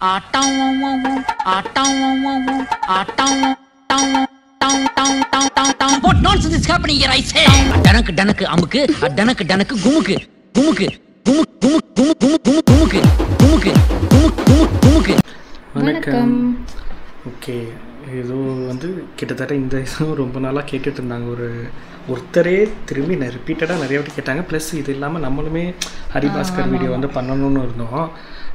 What nonsense is happening here, I say? டனக்கு டனக்கு அமுக்கு, டனக்கு டனக்கு குமுக்கு, குமுக்கு, குமுக்கு, குமுக்கு, குமுக்கு, குமுக்கு, குமுக்கு, குமுக்கு, குமுக்கு. வணக்கம். Okay, ஏதோ கிட்டத்தட்ட இந்த இதுவும் ரொம்ப நாளாக கேட்டுட்டு இருந்தாங்க. ஒருத்தரே திரும்பி ரிப்பீட்டடாக நிறைய வாட்டி கேட்டாங்க. ப்ளஸ் இது இல்லாமல் நம்மளுமே ஹரிபாஸ்கர் வீடியோ பண்ணணும்னு இருந்தோம்.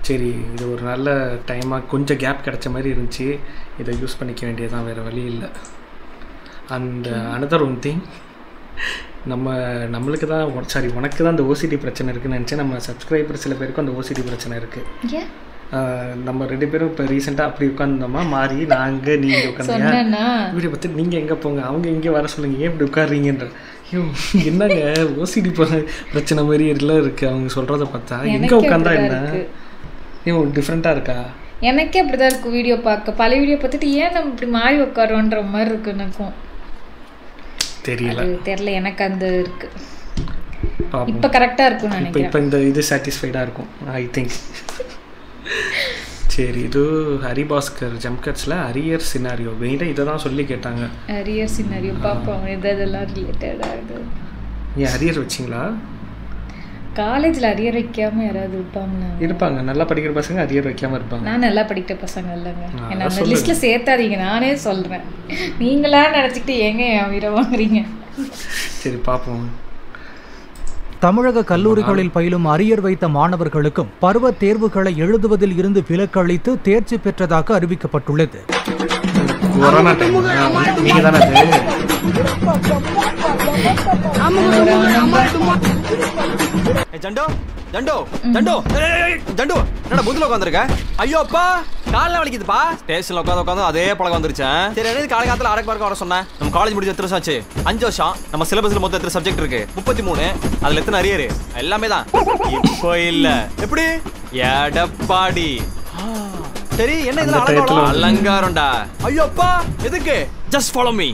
சரி, இது ஒரு நல்ல டைமாக கொஞ்சம் கேப் கிடச்ச மாதிரி இருந்துச்சு. இதை யூஸ் பண்ணிக்க வேண்டியதான், வேறு வழி இல்லை. அண்ட் அனதர் ஒன் திங், நம்மளுக்கு தான் உனக்கு தான் அந்த ஓசிடி பிரச்சனை இருக்குதுன்னு நினச்சேன். நம்ம சப்ஸ்கிரைபர் சில பேருக்கும் அந்த ஓசிடி பிரச்சனை இருக்குது. நம்ம 2 பேரும் இப்போ ரீசெண்டாக அப்படி உட்காந்துருந்தோமா, மாறி நாங்கள் நீங்கள் உட்காந்துங்க வீடியோ பார்த்து நீங்கள் எங்கே போங்க, அவங்க எங்கே வர சொல்லுங்க, ஏன் இப்படி உட்காடுறீங்கன்ற. என்னங்க ஓசிடி பிரச்சனை மாதிரி எல்லாம் இருக்குது அவங்க சொல்கிறத பார்த்தா. எங்கே உட்காந்தா என்ன டிஃப்ரெண்ட்டாக இருக்கா? எனக்கே அப்படிதான் இருக்கும். வீடியோ பார்க்க பழைய வீடியோ பார்த்துட்டு ஏன் நம்ம இப்படி மாறி உட்காரோன்ற மாதிரி இருக்கு. எனக்கும் தெரியல, எனக்கு அந்த இருக்கு. இப்போ கரெக்டாக இருக்கும் நினைக்கிறேன். இப்போ இந்த இது சாட்டிஸ்ஃபைடாக இருக்கும் ஐ திங்க். சரி, இது ஹரிபாஸ்கர் ஜம்கட்ஸில் அரியர் சினாரியோ மெயினாக இதை தான் சொல்லி கேட்டாங்க. அரியர் சினாரியோ பார்ப்போம், இதெல்லாம் ரிலேட்டடாக. ஏன் அரியர் வச்சிங்களா? காலேஜில் அரியர் வைக்காம யாராவது இருப்பாங்க. நல்லா படிக்கிற பசங்க அரியர் வைக்காம இருப்பாங்க. நான் நல்லா படிக்கிற பசங்க இல்லைங்க, என்ன அந்த லிஸ்ட்டில் சேர்த்தாதீங்க. நானே சொல்கிறேன், நீங்களா நினச்சிக்கிட்டு ஏங்க என் உயிரை வாங்குறீங்க? சரி பார்ப்போம். தமிழக கல்லூரிகளில் பயிலும் அரியர் வைத்த மாணவர்களுக்கும் பருவ தேர்வுகளை எழுதுவதில் இருந்து விலக்களித்து தேர்ச்சி பெற்றதாக அறிவிக்கப்பட்டுள்ளது. காலைல வலிக்குதுப்பா. ஸ்டேஷன்ல உட்காந்து அதே பழக்கம் வந்துருச்சேன். சரி, காலை காலத்துல அரைக்கு பார்க்க வர சொன்னேன். நம்ம காலேஜ் முடிஞ்ச எத்தனை வருஷம் ஆச்சு? 5 வருஷம். நம்ம சிலபஸ்ல மொத்தம் எத்தனை சப்ஜெக்ட் இருக்கு? 33. அதுல எத்தனை அரியர்? எல்லாமே தான். இப்போ இல்ல எப்படி எடப்பாடி. சரி, என்ன இதுல அலங்காரம்டா? ஐயோப்பா, எதுக்கு? Just follow me.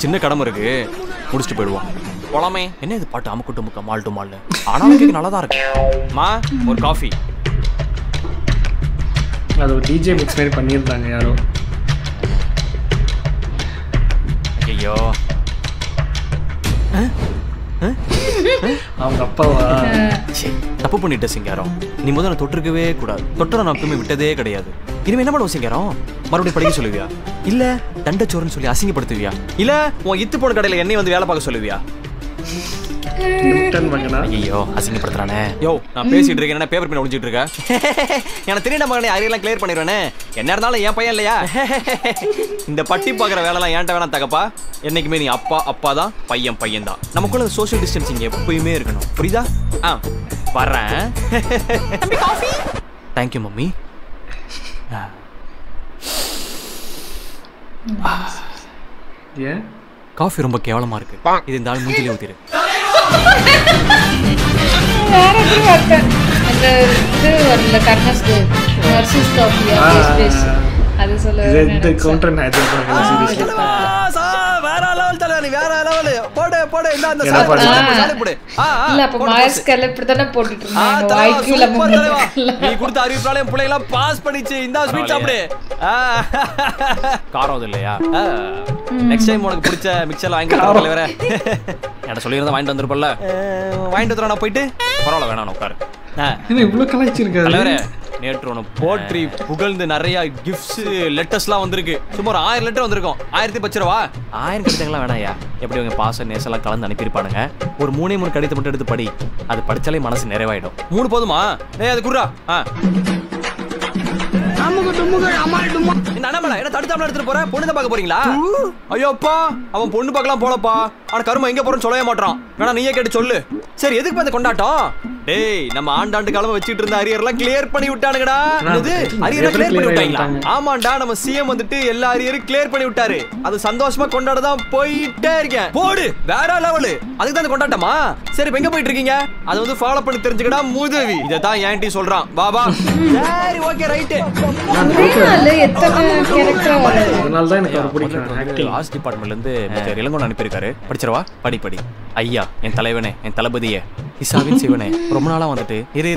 சின்ன கடமை இருக்கு, முடிச்சுட்டு போயிடுவோம். போலாமே. என்ன இது பாட்டு அமுக்கு டுமுக்க மால் டு மால். ஆனாலும் கேட்க நல்லா தான் இருக்கு. மா, ஒரு காஃபி. அது ஒரு டிஜே மிக்ஸ் மாதிரி பண்ணியிருந்தாங்க யாரோ. ஐயோ, அவங்க அப்பாவா? தப்பு பண்ணிட்ட சிங்காரம். நீ முதல்ல தொட்டிருக்கவே கூடாது. தொட்டரை நான் எப்பவுமே விட்டதே கிடையாது. இனிமே என்ன பண்ணுவோம் சிங்காரம்? மறுபடியும் படிக்க சொல்லுவியா? இல்ல தண்டச்சோறுன்னு சொல்லி அசிங்கப்படுத்துவியா? இல்ல உன் இத்து போன கடையில என்னை வேலை பார்க்க சொல்லுவியா? ஐயோ, அசிங்கப்படுத்துறானே. யோ, நான் பேசிட்டு இருக்கேன், என்ன பேப்பர் பின் ஒளிஞ்சிட்டு இருக்க? எனக்கு தெரியல மகனே, அரியெல்லாம் கிளியர் பண்ணிடுவேனே. என்ன இருந்தாலும் என் பையன் இல்லையா? இந்த பட்டி பாக்குற வேலைலாம் ஏன்ட்ட வேணாம் தகப்பா. என்னைக்குமே நீ அப்பா தான், பையன் தான். நமக்குள்ள சோஷியல் டிஸ்டன்சிங் எப்பயுமே இருக்கணும், புரியுதா? வர்றேன். Thank you mummy. ஏன் காஃபி ரொம்ப கேவலமா இருக்கு. இது இந்த ஆள் மூஞ்சிலே ஊத்திரு. காரம் இல்லையா? நெக்ஸ்ட் டைம் உனக்கு பிடிச்ச மிக்சர் வாங்கி வேற என்ன சொல்லியிருந்தா வாங்கிட்டு வந்துருப்பல. வாங்கிட்டு வந்துடுறா, நான் போயிட்டு. பரவாயில்ல, வேணாம் உட்காரு. இவ்வளவு கலாய்ச்சிருக்காரு. நேற்று உனக்கு போற்றி புகழ்ந்து நிறைய கிஃப்ட்ஸ் லெட்டர்ஸ்லாம் வந்திருக்கு. சுமார் 1000 லெட்டர் வந்திருக்கும். 1010 ரூபா. 1000 கடிதங்கள்லாம் வேணாயா? எப்படி உங்க பாச நேசெல்லாம் கலந்து அனுப்பியிருப்பானுங்க. ஒரு 3 கடிதத்தை மட்டும் எடுத்து படி. அது படிச்சாலே மனசு நிறைவாயிடும். 3 போதுமா? அது குர்ரா. என்ன தடுத்தாமல எடுத்துட்டு போற? பொண்ணு தான் பார்க்க போறீங்களா? ஐயோப்பா, அவன் பொண்ணு பார்க்கலாம் போலப்பா. ஆனா கருமா எங்க போறேன்னு சொல்லவே மாட்டான். வேணா நீயே கேட்டு சொல்லு. சரி, எதுக்கு பார்த்து கொண்டாட்டம்? டேய் நம்ம ஆண்டாண்டு காலமா வச்சிட்டு இருந்த அரியர்லாம் கிளியர் பண்ணி விட்டானுங்கடா. என்னது அரியர் கிளியர் பண்ணி விட்டாங்களா? ஆமாண்டா, நம்ம சிஎம் வந்துட்டு எல்லா அரியரும் கிளியர் பண்ணி விட்டாரு. அது சந்தோஷமா கொண்டாட தான் போயிட்டே இருக்கேன். போடு வேற லெவல். அதுக்கு தான் கொண்டாட்டமா? சரி எங்க போயிட்டு இருக்கீங்க? அது வந்து ஃபாலோ பண்ணி தெரிஞ்சுக்கடா மூதேவி. இத தான் ஏன்டி சொல்றான். வா வா. சரி ஓகே ரைட். எத்தனை கேரக்டர் வருது. அதனால தான் எனக்கு அவர் பிடிக்கும். ஆக்டிங் ஆர்ட்ஸ் டிபார்ட்மெண்ட்ல இருந்து மிஸ்டர் இளங்கோன் அனுப்பியிருக்காரு. படிச்சிரவா? படி படி. ஐயா என் தலைவனே, என் தளபதியே, இசாவின் சிவனே, ரொம்ப நாளா வந்துட்டு இரு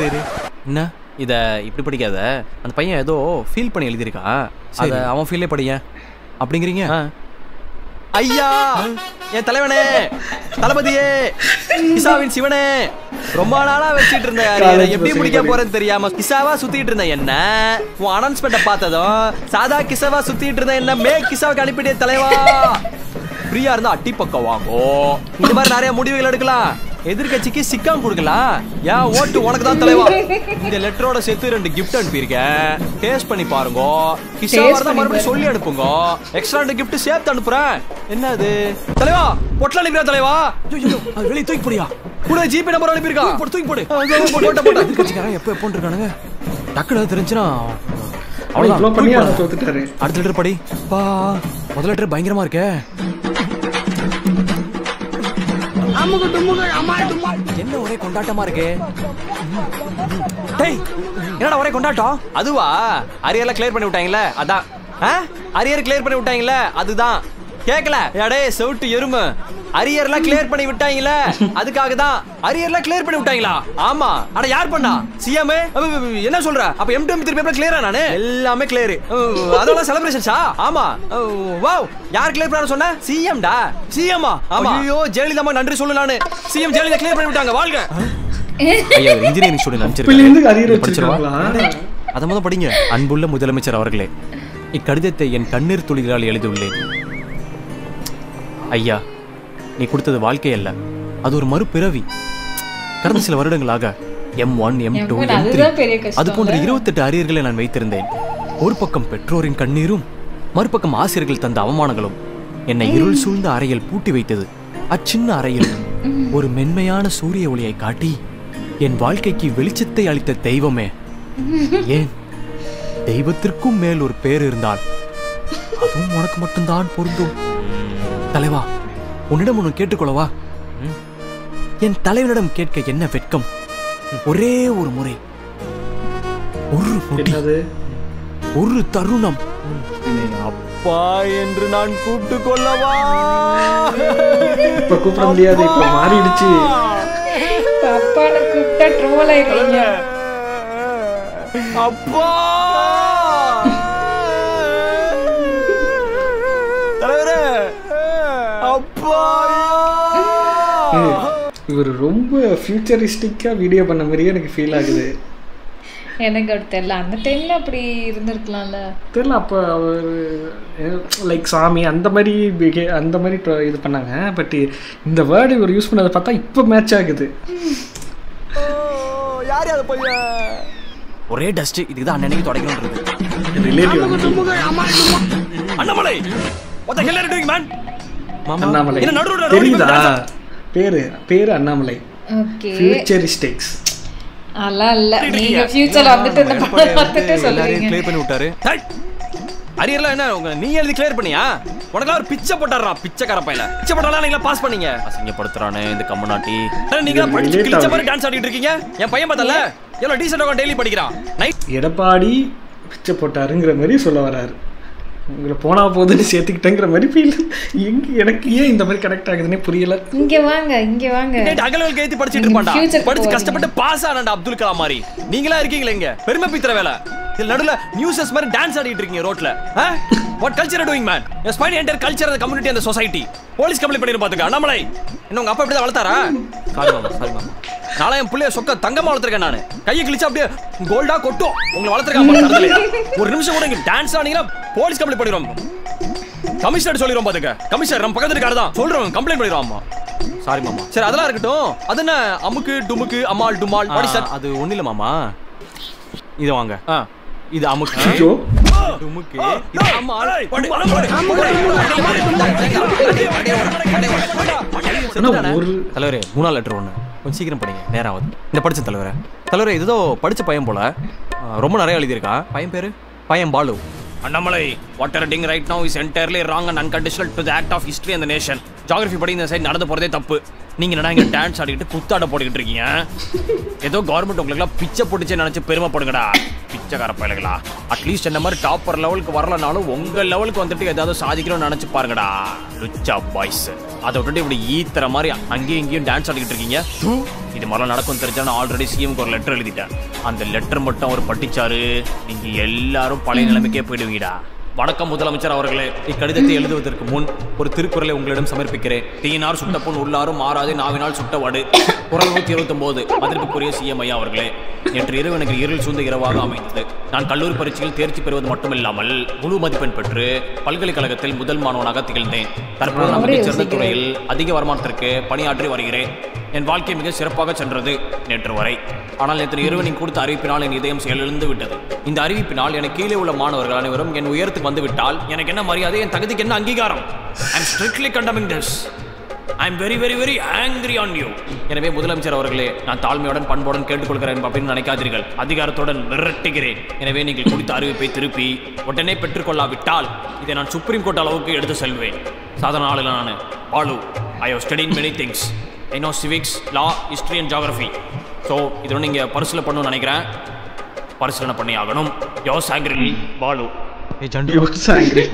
என்ன இத இப்படி படிக்காத. அந்த பையன் ஏதோ ஃபீல் பண்ணி எழுதியிருக்கான். அத அவன் ஃபீல்லே படிங்க அப்படிங்கிறீங்க. ஐயா என் தலைவனே, தளபதியே, இசாவின் சிவனே, ரொம்ப நாளா வச்சிட்டு இருந்த எப்படி முடிக்க போறேன்னு தெரியாம கிசாவா சுத்திட்டு இருந்த என்ன உன் அனௌன்ஸ்மெண்ட்டை பார்த்ததும் சாதா கிசாவா சுத்திட்டு இருந்த என்ன மே கிசாவுக்கு அனுப்பிட்டே தலைவா. ஃப்ரீயா இருந்தா அட்டி பக்கம் வாங்கோ. இந்த மாதிரி நிறைய முடிவுகள் எடுக்கலாம். எதிர்கட்சிக்கு சிக்காம் கொடுக்கலாம். ஏன் ஓட்டு உனக்கு தான் தலைவா. இந்த லெட்டரோட சேர்த்து 2 கிஃப்ட் அனுப்பியிருக்கேன். டேஸ்ட் பண்ணி பாருங்க. கிஷாவா இருந்தா மறுபடியும் சொல்லி அனுப்புங்க. எக்ஸ்ட்ரா 2 கிஃப்ட் சேர்த்து அனுப்புறேன். என்ன அது தலைவா? பொட்டல அனுப்பியா தலைவா? அது வெளியே தூக்கி போடியா. கூட ஜிபே நம்பர் அனுப்பியிருக்கா. தூக்கி போடு. போட்ட எதிர்கட்சிக்காரன் எப்போ இருக்கானுங்க. டக்குனு தெரிஞ்சுனா அவ்வளவுதான் பண்ணி தோத்துட்டாரு. அடுத்த லெட்டர் படி. பா முதல் லெட்டர் பயங்கரமா இருக்கே. என்ன ஒரே கொண்டாட்டமா இருக்கு. டேய் என்னடா ஒரே கொண்டாட்டம்? அதுவா அரியர்ல கிளியர் பண்ணி விட்டாங்கல அதான். அரியர் கிளியர் பண்ணி விட்டாங்கல அதுதான். கேக்கல டேய் சவுட்டு எருமை. அரியர்லாம் கிளியர் பண்ணி விட்டாங்கல அதுக்காக தான். அரியர்லாம் கிளியர் பண்ணி விட்டாங்களா? ஆமா. அட யார் பண்ணா? சிஎம். என்ன சொல்ற? அப்ப M2 பேப்பர் கிளியரா? நானு எல்லாமே கிளியர். அதெல்லாம் செலிப்ரேஷன்ஸா? ஆமா. வாவ் யார் கிளியர் பண்ணா சொன்ன? சிஎம் டா. சிஎம்மா? ஆமா. ஐயோ ஜெயலலிதா நன்றி சொல்லு. நானு சிஎம் ஜெயலலிதா கிளியர் பண்ணி விட்டாங்க. வாழ்க. ஐயா இன்ஜினியரிங் ஸ்டூடண்ட் அனுப்பிச்சிருக்கேன். படிச்சிரவா? அத முதல்ல படிங்க. அன்புள்ள முதலமைச்சர் அவர்களே, இக்கடிதத்தை என் கண்ணீர் துளிகளால் எழுதியுள்ளேன். ஐயா நீ கொடுத்தது வாழ்க்கை அல்ல, அது ஒரு மறுபிறவி. கடந்த சில வருடங்களாக M1, M2, M3 அது போன்ற 28 அரியர்களை நான் வைத்திருந்தேன். ஒரு பக்கம் பெற்றோரின் கண்ணீரும் மறுபக்கம் ஆசிரியர்கள் தந்த அவமானங்களும் என்னை இருள் சூழ்ந்த அறையில் பூட்டி வைத்தது. அச்சின்ன அறையில் ஒரு மென்மையான சூரிய ஒளியை காட்டி என் வாழ்க்கைக்கு வெளிச்சத்தை அளித்த தெய்வமே, ஏன் தெய்வத்திற்கும் மேல் ஒரு பேர் இருந்தால் அதுவும் உனக்கு மட்டும்தான் பொருந்தும். தலைவா உன்னிடம் ஒன்று கேட்டுக்கொள்ளவா? என் தலைவனிடம் கேட்க என்ன வெட்கம். ஒரே ஒரு முறை, ஒரு நொடி, ஒரு தருணம் அப்பா என்று நான் கூப்பிட்டு கொள்ளவா? இப்ப கூப்பிட முடியாது, இப்ப மாறிடுச்சு. அப்பால கூப்பிட்டா ட்ரோல் ஆயிடுவீங்க. அப்பா தலைவரே, அப்பா. இவர் ரொம்ப ஃபியூச்சரிஸ்டிக்கா வீடியோ பண்ண மாதிரியே எனக்கு ஃபீல் ஆகுது. எனக்கு அது தெரியல, அந்த டைம்ல அப்படி இருந்திருக்கலாம்ல. தெரியல, அப்போ அவர் லைக் சாமி அந்த மாதிரி இது பண்ணாங்க. பட் இந்த வேர்டு இவர் யூஸ் பண்ணதை பார்த்தா இப்போ மேட்ச் ஆகுது. யார் அது பையன்? ஒரே டஸ்ட். இதுக்கு தான் அன்னைக்கு தொடங்கணும்ன்றது. Relative Annamalai. What the hell are you doing, man? Annamalai தெரியுதா? பேரு அண்ணாமலை. ஓகே. ஃபியூச்சரிஸ்டிக்ஸ். அல்ல நீங்க ஃபியூச்சர்ல வந்துட்டு இந்த படம் பார்த்துட்டு சொல்றீங்க. க்ளியர் பண்ணி விட்டாரு. அரியர்லாம் என்ன நீ எழுதி க்ளியர் பண்ணியா? உனக்கு ஒரு பிச்சை போட்டாரா? பிச்சைக்கார பையல. பிச்சை போட்டாலாம் நீங்க பாஸ் பண்ணீங்க. அசிங்கப்படுத்துறானே இந்த கம்மநாட்டி. நீங்க படிச்சு கிழிச்ச மாதிரி டான்ஸ் ஆடிட்டு இருக்கீங்க. என் பையன் பார்த்தல எவ்வளவு டீசென்ட்டா டெய்லி படிக்கிறான். நைட் எடப்பாடி பிச்சை போட்டாருங்கிற மாதிரி சொல்ல வராரு. உங்களை போனா போதுன்னு சேர்த்துக்கிட்டேங்கிற மாதிரி ஃபீல். எனக்கு ஏன் இந்த மாதிரி கனெக்ட் ஆகுதுன்னே புரியல. இங்க வாங்க. அகலவல் ஏத்தி படிச்சிட்டு இருப்பான்டா. படிச்சு கஷ்டப்பட்டு பாஸ் ஆனடா அப்துல் கலாம் மாதிரி. நீங்களா இருக்கீங்களா இங்க? பெருமை பித்தற வேலை. இதுல நடுவுல நியூஸஸ் மாதிரி டான்ஸ் ஆடிட்டு இருக்கீங்க ரோட்ல. What culture are you doing, man? You spoil the entire culture of the community and the society. Police complaint பண்ணிரு பாத்துக்க. அண்ணாமலை என்ன உங்க அப்பா இப்படி தான் வளர்த்தாரா? சாரி மாமா. நாளை என் புள்ளைய சொக்க தங்கமா வளர்த்திருக்கேன் நானு. கையை கிழிச்சு அப்படியே கோல்டா கொட்டும். உங்களை வளர்த்திருக்கேன். ஒரு நிமிஷம் கூட இங்க டான்ஸ் ஆனீங்கன்னா போலீஸ் கம்ப்ளைண்ட் பண்ணிடுவோம். கமிஷனர் சொல்லிடுவோம் பாத்துக்க. கமிஷனர் நம்ம பக்கத்து இருக்காரு தான் சொல்றோம். கம்ப்ளைண்ட் பண்ணிடுவோம். சாரி மாமா. சரி அதெல்லாம் இருக்கட்டும். அது என்ன அமுக்கு டுமுக்கு அம்மாள் டுமால் அது ஒண்ணு இல்ல மாமா. இது வாங்க. இது அமுக்கு டுமுக்கு இது அம்மாள் தலைவரே 3 லெட்டர் ஒண்ணு. கொஞ்சம் சீக்கிரம் படிங்க, நேரம் ஆகுது. இந்த படிச்ச தலைவரே இதுதோ படிச்ச பையன் போல, ரொம்ப நிறைய எழுதியிருக்கான். பையன் பேரு பையன் Balu. Annamalai, what you are doing right now is entirely wrong and unconditional to the act of history and the nation. Geography படி இந்த சைடு நடந்து போறதே தப்பு. நீங்க என்னடா இங்க டான்ஸ் ஆடிட்டு குத்தாட போட்டுக்கிட்டு இருக்கீங்க? ஏதோ கவர்மெண்ட் உங்களுக்குலாம் பிச்சை போட்டுச்சே நினைச்சு பெருமைப்படுங்கடா பிச்சைக்கார பயலுங்களா. அட்லீஸ்ட் என்ன மாதிரி டாப்பர் லெவலுக்கு வரலனாலும் உங்க லெவலுக்கு வந்துட்டு ஏதாவது சாதிக்கணும்னு நினைச்சு பாருங்கடா லுச்சா பாய்ஸ். அதை விட்டுட்டு இப்படி ஈத்துற மாதிரி அங்கேயும் இங்கேயும் டான்ஸ் ஆடிக்கிட்டு இருக்கீங்க. இது மாதிரிலாம் நடக்கும் தெரிஞ்சா நான் ஆல்ரெடி சிஎம்க்கு ஒரு லெட்டர் எழுதிட்டேன். அந்த லெட்டர் மட்டும் அவர் படிச்சாரு, நீங்க எல்லாரும் பழைய நிலைமைக்கே போயிடுவீங்கடா. வணக்கம் முதலமைச்சர் அவர்களே, இக்கடிதத்தை எழுதுவதற்கு முன் ஒரு திருக்குறளை உங்களிடம் சமர்ப்பிக்கிறேன். தீயினார் சுட்ட புண் உள்ளாரும் மாறாதே நாவினால் சுட்ட வடு. குறள் 129. மதிப்புக்குரிய சிஎம் ஐயா அவர்களே, நேற்று இரவு எனக்கு இருள் சூழ்ந்த இரவாக அமைந்தது. நான் கல்லூரி பரீட்சையில் தேர்ச்சி பெறுவது மட்டுமில்லாமல் முழு மதிப்பெண் பெற்று பல்கலைக்கழகத்தில் முதல் மாணவனாக திகழ்ந்தேன். தற்போது நான் மிகச்சிறந்த துறையில் அதிக வருமானத்திற்கு பணியாற்றி வருகிறேன். என் வாழ்க்கை மிக சிறப்பாக சென்றது நேற்று வரை. ஆனால் நேற்று இரவு நீ கொடுத்த அறிவிப்பினால் என் இதயம் செயலிழந்து விட்டது. இந்த அறிவிப்பினால் எனக்கு கீழே உள்ள மாணவர்கள் அனைவரும் என் உயரத்துக்கு வந்து விட்டால் எனக்கு என்ன மரியாதை, என் தகுதிக்கு என்ன அங்கீகாரம்? I am strictly condemning this. I am very very very angry on you. எனவே முதலமைச்சர் அவர்களே, நான் தாழ்மையுடன் பண்புடன் கேட்டுக்கொள்கிறேன் அப்படின்னு நினைக்காதீர்கள். அதிகாரத்துடன் மிரட்டுகிறேன். எனவே நீங்கள் கொடுத்த அறிவிப்பை திருப்பி உடனே பெற்றுக்கொள்ளாவிட்டால் இதை நான் சுப்ரீம் கோர்ட் அளவுக்கு எடுத்து செல்வேன். சாதாரண ஆளுல நான் Balu. I have studied many things. I know civics, law, history and geography. So இதோட நீங்கள் பரிசீலனை பண்ணணும்னு நினைக்கிறேன். பரிசீலனை பண்ணி ஆகணும். யோஸ் ஆங்கிரி பாலு.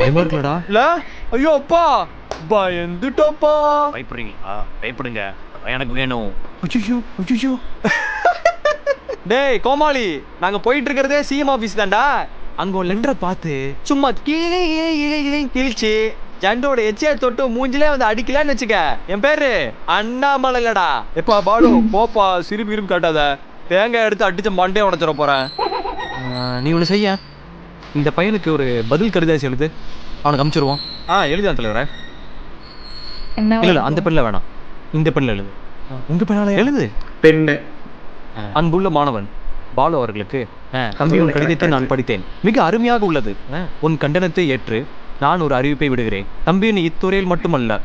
பயமாடா இல்ல? ஐயோ அப்பா, பயந்துட்டோப்பா. பயப்படுறீங்களா? பயப்படுங்க, எனக்கு வேணும். டேய் கோமாளி, நாங்க போயிட்டு இருக்கிறதே சிஎம் ஆபீஸ் தான்டா. அங்க ஒரு லெட்டரை பார்த்து சும்மா கீழே கிழிச்சு ஜண்டோட எச்சியா தொட்டு மூஞ்சிலே வந்து அடிக்கலான்னு வச்சுக்க. என் பேரு அண்ணாமலைலடா. எப்பா பாலு போப்பா, சிரிப்பு இருப்பு காட்டாத. தேங்காய் எடுத்து அடிச்ச மண்டே உடச்சிட போறேன். நீ ஒன்று செய்ய, இந்த பையனுக்கு ஒரு பதில் கடிதாசி எழுது, அவனுக்கு அனுப்பிச்சிருவோம். எழுதிதான் தலைவரே. இல்ல அந்த பெண்ணில் வேணாம், இந்த பெண்ணில் எழுது. உங்க பெண்ணால எழுது. பெண்ணு. அன்புள்ள மாணவன் பாலு அவர்களுக்கு தம்பி, உன் கடிதத்தை நான் படித்தேன், மிக அருமையாக உள்ளது. உன் கண்டனத்தை ஏற்று நான் ஒரு அறிவிப்பை விடுகிறேன். தம்பி, நீ இத்துறையில் மட்டுமல்ல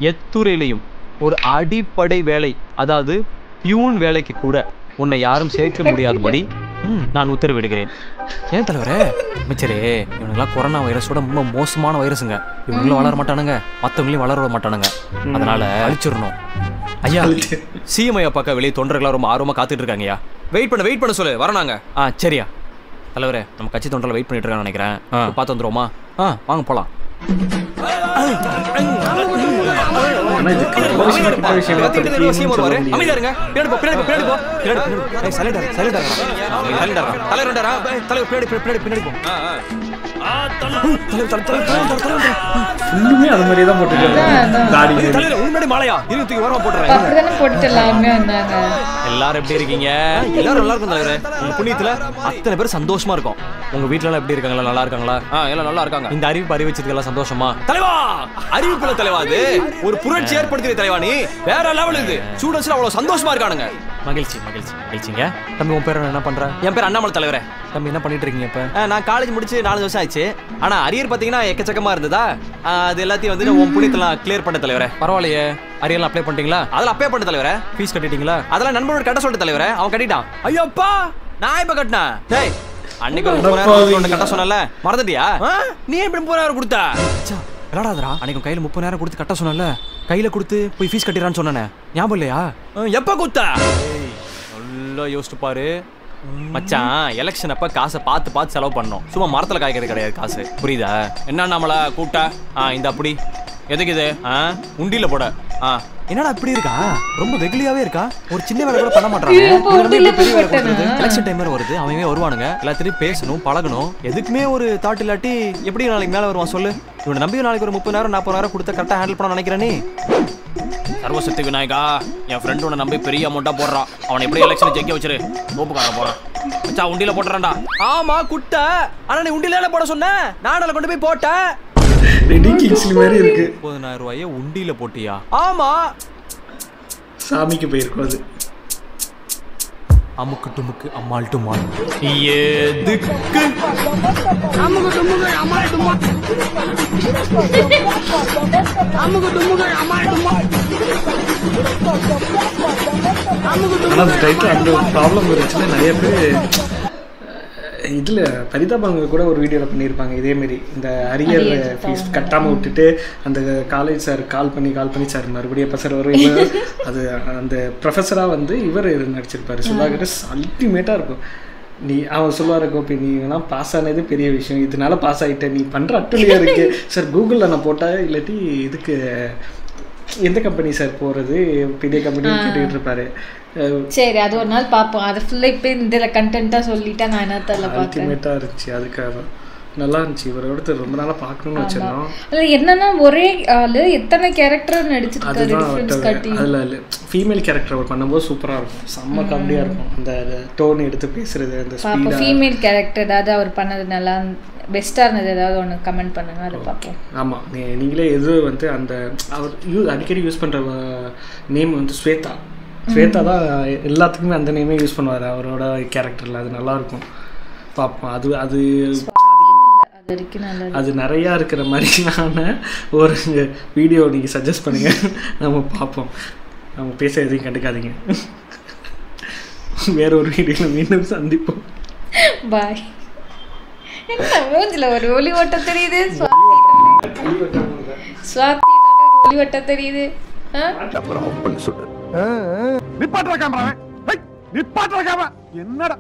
எத்துறையிலையும் ஒரு அடிப்படை வேலை, அதாவது பியூன் வேலைக்கு கூட உன்னை யாரும் சேர்க்க முடியாதபடி நான் உத்தரவிடுகிறேன். ஏன் தலைவரே? அமைச்சரே, இவனுங்களாம் கொரோனா வைரஸோட ரொம்ப மோசமான வைரஸுங்க. இவங்களும் வளர மாட்டானுங்க, மற்றவங்களையும் வளர விட மாட்டானுங்க. அதனால அழிச்சிடணும். ஐயா, சிஎம் ஐயா பார்க்க வெளியே தொண்டர்களாக ரொம்ப ஆர்வமாக காத்துட்டு இருக்காங்கய்யா. வெயிட் பண்ண சொல்லு, வரணாங்க. சரியா தலைவரே, நம்ம கட்சி தொண்டரில் வெயிட் பண்ணிட்டு இருக்கான்னு நினைக்கிறேன். பார்த்து வந்துருவோமா? வாங்க போலாம். எல்லாரும் எப்படி இருக்கீங்க? எல்லாரும் நல்லா இருக்கும் தலைவரே. உங்க புண்ணியத்துல அத்தனை பேர் சந்தோஷமா இருக்கும். உங்க வீட்டுல எல்லாம் எப்படி இருக்காங்களா? நல்லா இருக்காங்களா? எல்லாம் நல்லா இருக்காங்க. இந்த அறிவிப்பு அறிவிச்சதுக்கு சந்தோஷமா? தலைவா, அறிவிப்புல தலைவா, அது ஒரு புரட்சி ஏற்படுத்திய தலைவா. நீ வேற லெவல். இது ஸ்டூடெண்ட்ஸ்ல அவ்வளவு சந்தோஷமா இருக்கானுங்க. மகிழ்ச்சிங்க. தம்பி, உன் பேர் என்ன பண்ற? என் பேர் அண்ணாமலை தலைவரே. தம்பி, என்ன பண்ணிட்டு இருக்கீங்க இப்ப? நான் காலேஜ் முடிச்சு 4 வருஷம் ஆயிடுச்சு. ஆனா அரியர் பாத்தீங்கன்னா எக்கச்சக்கமா இருந்ததா. அது எல்லாத்தையும் வந்து உன் புண்ணியத்தெல்லாம் கிளியர் பண்ண தலைவரே. பரவாயில்லையே, அரியர்லாம் அப்ளை பண்ணிட்டீங்களா? அதெல்லாம் அப்ளை பண்ண தலைவரே. ஃபீஸ் கட்டிட்டீங்களா? அதெல்லாம் நண்பரோட கட்ட சொல்லிட்டு தலைவரே. அவன் கட்டிட்டான். ஐயோப்பா, நான் இப்ப கட்டினேன். டேய், அன்னைக்கு ஒரு 30,000 கட்ட சொன்னல, மறந்துட்டியா? நீ எப்படி 30,000 கொடுத்தா? விளாடாதரா, அன்னைக்கு கையில 30,000 கொடுத்து கட்ட சொன்னல, கையில கொடுத்து போய் ஃபீஸ் கட்டிடான்னு சொன்னேன். ஞாபகம் இல்லையா? எப்ப கொடுத்தா? நல்லா யோசிச்சு பாரு மச்சான். எலெக்ஷன் அப்ப காசை பார்த்து செலவு பண்ணோம். சும்மா மரத்துல காய்க்கிறது கிடையாது காசு, புரியுதா? என்ன நம்மள கூப்பிட்டா இந்த அப்படி எதுக்கு இது? உண்டியில போட. என்னடா இப்படி இருக்கா? ரொம்ப வெகுளியாவே இருக்கா? ஒரு சின்ன வேலை கூட பண்ண மாட்டாங்க. எலெக்ஷன் டைம் வருது, அவன் வருவானுங்க. எல்லாத்தையும் பேசணும், பழகணும். எதுக்குமே ஒரு தாட் இல்லாட்டி எப்படி நாளைக்கு மேல வருவான் சொல்லு? இவனை நம்பி நாளைக்கு ஒரு 30,000 40,000 கொடுத்து கரெக்டா ஹேண்டில் பண்ண நினைக்கிறேன். நீ சர்வசக்தி விநாயகா, என் ஃப்ரெண்ட் உன்னை நம்பி பெரிய அமௌண்டா போடுறான். அவனை எப்படி எலெக்ஷன் ஜெயிக்க வச்சிரு. கோப்புக்கார போறான் மச்சா, உண்டியில போட்டுறான்டா. ஆமா குட்ட, ஆனா நீ உண்டியில போட சொன்ன, நானல கொண்டு போய் போட்டேன். 30,000 ரூபாயை உண்டியில போட்டியா? ஆமா, சாமிக்கு போயிருக்கும் அது. அமுக்கு டுமுக்கு அம்மாள் டுமால். எதுக்கு அமுக்கு டுமுக்கு அம்மாள் டுமால்? அமுக்கு டுமுக்கு அம்மாள் டுமால். ஆனால் அந்த டைட்டில் அந்த ஒரு ப்ராப்ளம் இருந்துச்சுன்னா நிறைய பேர் இதில் பரிதாபங்க கூட ஒரு வீடியோவில் பண்ணியிருப்பாங்க இதேமாரி இந்த அரியர் ஃபீஸ் கட்டாமல் விட்டுட்டு அந்த காலேஜ் சார் கால் பண்ணி சார் மறுபடியும் எப்போ சார் வரும் அது அந்த ப்ரொஃபஸராக வந்து இவர் நடிச்சிருப்பார் சுதாகர் அல்டிமேட்டாக இருக்கும். அவன் சொல்லுவார் கோபி நீங்களாம் பாஸ் ஆனது பெரிய விஷயம், இதனால பாஸ் ஆகிட்டேன், நீ பண்ணுற அட்டுலியாக இருக்கு சார். கூகுளில் நான் போட்டால் இல்லாட்டி இதுக்கு எந்த கம்பெனி சார் போகிறது பெரிய கம்பெனின்னு கேட்டுக்கிட்டு இருப்பாரு. சரி அது ஒரு நாள் பார்ப்போம். அது ஃபுல்லாக இப்போ இந்த கண்டென்ட்டாக சொல்லிட்டா நான் என்ன தெரியல அல்டிமேட்டாக இருந்துச்சு. அதுக்காக நல்லா இருந்துச்சு. இவரோட ரொம்ப நாளாக பார்க்கணும்னு வச்சிருந்தோம். அதில் என்னன்னா ஒரே ஆள் எத்தனை கேரக்டர் நடிச்சிருக்காரு. அதில் ஃபீமேல் கேரக்டர் அவர் பண்ணும்போது சூப்பராக இருக்கும், செம்ம காமெடியாக இருக்கும். அந்த டோன் எடுத்து பேசுறது அந்த ஸ்பீடாக. ஃபீமேல் கேரக்டர் ஏதாவது அவர் பண்ணது நல்லா பெஸ்ட்டாக இருந்தது ஏதாவது ஒன்று கமெண்ட் பண்ணுங்க, அதை பார்ப்போம். ஆமாம் நீங்களே எது வந்து அந்த அவர் அடிக்கடி யூஸ் பண்ணுற நேம் வந்து ஸ்வேதா தான் எல்லாத்துக்குமே அந்த நேமே யூஸ் பண்ணுவார் அவரோட கேரக்டரில். அது நல்லாயிருக்கும் பார்ப்போம். அது நிறையா இருக்கிற மாதிரியான ஒரு வீடியோ நீங்கள் சஜஸ்ட் பண்ணுங்கள், நம்ம பார்ப்போம். நம்ம பேச எதையும் கண்டுக்காதீங்க. வேற ஒரு வீடியோவில் மீண்டும் சந்திப்போம். பாய். என்ன மூஞ்சில ஒரு ஒளி ஓட்டம் தெரியுது, சுவாதி ஒரு ஒளி ஓட்டம் தெரியுது. நிப்பாட்டுற கேமரா, நிப்பாட்டுற கேமரா என்னடா